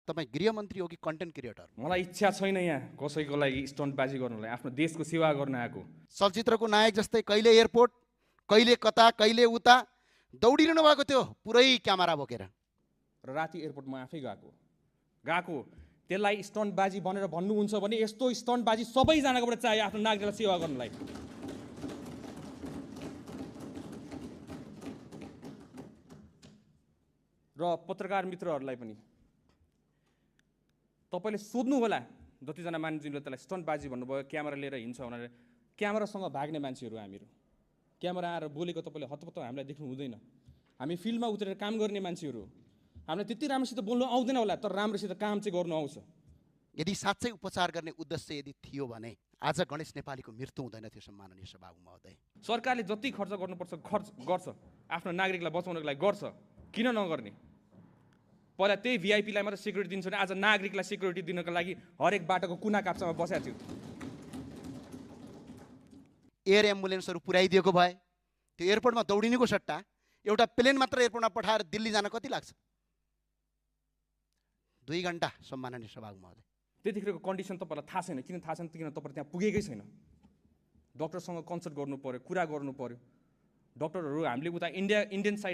तपाईँ गृहमन्त्री हो कि कन्टेन्ट क्रिएटर? मलाई इच्छा छैन यहाँ कसैको लागि स्टन्टबाजी गर्नलाई, आफ्नो देशको सेवा गर्न आएको। चलचित्रको नायक जस्तै कहिले एयरपोर्ट, कहिले कता, कहिले उता दौडिरहनु भएको थियो पुरै क्यामेरा बोकेर। र राति एयरपोर्टमा आफै गएको त्यसलाई स्टन्टबाजी भनेर भन्नुहुन्छ भने यस्तो स्टन्टबाजी सबैजनाकोबाट चाहियो आफ्नो नागरिकलाई सेवा गर्नलाई। र पत्रकार मित्रहरूलाई पनि तपाईले सोध्नु होला, जतिजना मान्छेले त्यसलाई स्टन्टबाजी भन्नुभयो, क्यामेरा लिएर हिँड्छ भनेर। क्यामेरासँग भाग्ने मान्छेहरू हामीहरू, क्यामेरा आएर बोलेको तपाईँले हतपत्त हामीलाई देख्नु हुँदैन। हामी फिल्डमा उत्रेर काम गर्ने मान्छेहरू, हामीलाई त्यति राम्रोसित बोल्नु आउँदैन होला, तर राम्रोसित काम चाहिँ गर्नु आउँछ। यदि साँच्चै उपचार गर्ने उद्देश्य यदि थियो भने आज गणेश नेपालीको मृत्यु हुँदैन थियो सम्माननीय सभामुख महोदय। सरकारले जति खर्च गर्नुपर्छ खर्च गर्छ, आफ्नो नागरिकलाई बचाउनको लागि गर्छ, किन नगर्ने? पहिला त्यही भिआइपीलाई मात्र सिक्युरिटी दिन्छ भने आज नागरिकलाई सिक्युरिटी दिनको लागि हरेक बाटोको कुना काप्चामा बसेको थियो। एयर एम्बुलेन्सहरू पुर्याइदिएको भए त्यो एयरपोर्टमा दौडिनुको सट्टा एउटा प्लेन मात्र एयरपोर्टमा पठाएर दिल्ली जान कति लाग्छ? 2 घण्टा सम्माननीय सभामुख महोदय। त्यतिखेरको कन्डिसन तपाईँलाई थाहा छैन। किन थाहा छैन? किन तपाईँ त्यहाँ पुगेकै छैन। डक्टरसँग कन्सल्ट गर्नु पर्यो, कुरा गर्नु पर्यो। डक्टरहरू हामीले उता इन्डियन साइड